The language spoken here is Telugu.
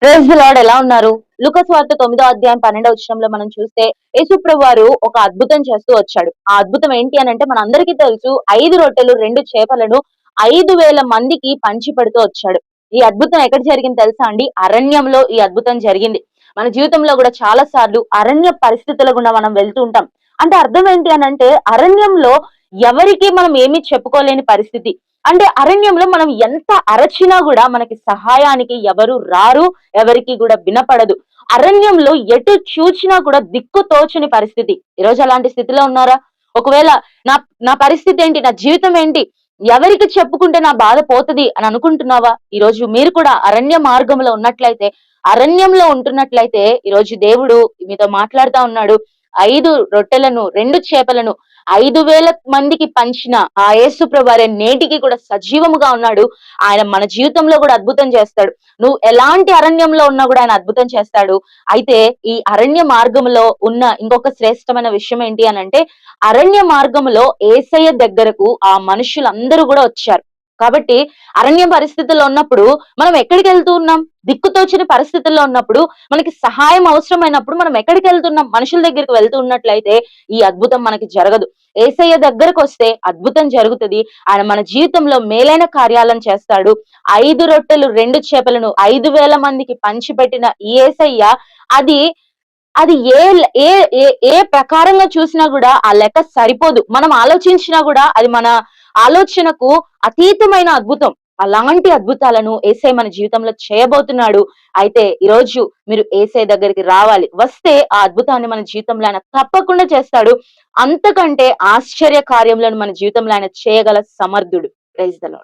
Praise the lord. ఎలా ఉన్నారు? లూకాసు వార్త 9వ అధ్యాయం 12వ వచనంలో మనం చూస్తే యేసుప్రభు వారు ఒక అద్భుతం చేస్తూ వచ్చాడు. ఆ అద్భుతం ఏంటి అనంటే మనందరికీ తెలుసు 5 రొట్టెలు 2 చేపలను 5,000 మందికి పంచిపెడుతూ వచ్చాడు. ఈ అద్భుతం ఎక్కడ జరిగింది తెలుసా అండి? అరణ్యంలో ఈ అద్భుతం జరిగింది. మన జీవితంలో కూడా చాలా సార్లు అరణ్య పరిస్థితుల గుండా మనం వెళ్తూ ఉంటాం. అంటే అర్థం ఏంటి అనంటే అరణ్యంలో ఎవరికీ మనం ఏమీ చెప్పుకోలేని పరిస్థితి. అంటే అరణ్యంలో మనం ఎంత అరచినా కూడా మనకి సహాయానికి ఎవరు రారు, ఎవరికి కూడా వినపడదు. అరణ్యంలో ఎటు చూచినా కూడా దిక్కు తోచని పరిస్థితి. ఈరోజు అలాంటి స్థితిలో ఉన్నారా? ఒకవేళ నా నా పరిస్థితి ఏంటి? నా జీవితం ఏంటి? ఎవరికి చెప్పుకుంటే నా బాధ పోతది అని అనుకుంటున్నావా? ఈరోజు మీరు కూడా అరణ్య మార్గంలో ఉన్నట్లయితే, అరణ్యంలో ఉంటున్నట్లయితే ఈరోజు దేవుడు మీతో మాట్లాడుతా ఉన్నాడు. 5 రొట్టెలను 2 చేపలను 5,000 మందికి పంచిన ఆ యేసు ప్రభువారే నేటికి కూడా సజీవముగా ఉన్నాడు. ఆయన మన జీవితంలో కూడా అద్భుతం చేస్తాడు. నువ్వు ఎలాంటి అరణ్యంలో ఉన్నా కూడా ఆయన అద్భుతం చేస్తాడు. అయితే ఈ అరణ్య మార్గంలో ఉన్న ఇంకొక శ్రేష్టమైన విషయం ఏంటి అనంటే, అరణ్య మార్గంలో యేసయ్య దగ్గరకు ఆ మనుషులందరూ కూడా వచ్చారు. కాబట్టి అరణ్య పరిస్థితుల్లో ఉన్నప్పుడు మనం ఎక్కడికి వెళ్తూ ఉన్నాం? దిక్కుతోచని పరిస్థితుల్లో ఉన్నప్పుడు, మనకి సహాయం అవసరమైనప్పుడు మనం ఎక్కడికి వెళ్తున్నాం? మనుషుల దగ్గరికి వెళ్తూ ఉన్నట్లయితే ఈ అద్భుతం మనకి జరగదు. యేసయ్య దగ్గరకు వస్తే అద్భుతం జరుగుతది. ఆయన మన జీవితంలో మేలైన కార్యాలను చేస్తాడు. 5 రొట్టెలు 2 చేపలను 5,000 మందికి పంచిపెట్టిన ఈ యేసయ్య అది అది ఏ ఏ ఏ ప్రకారంగా చూసినా కూడా ఆ లెక్క సరిపోదు. మనం ఆలోచించినా కూడా అది మన ఆలోచనకు అతీతమైన అద్భుతం. అలాంటి అద్భుతాలను యేసయ్య మన జీవితంలో చేయబోతున్నాడు. అయితే ఈరోజు మీరు యేసయ్య దగ్గరికి రావాలి. వస్తే ఆ అద్భుతాన్ని మన జీవితంలో ఆయన తప్పకుండా చేస్తాడు. అంతకంటే ఆశ్చర్య కార్యములను మన జీవితంలో ఆయన చేయగల సమర్థుడు. Praise the lord.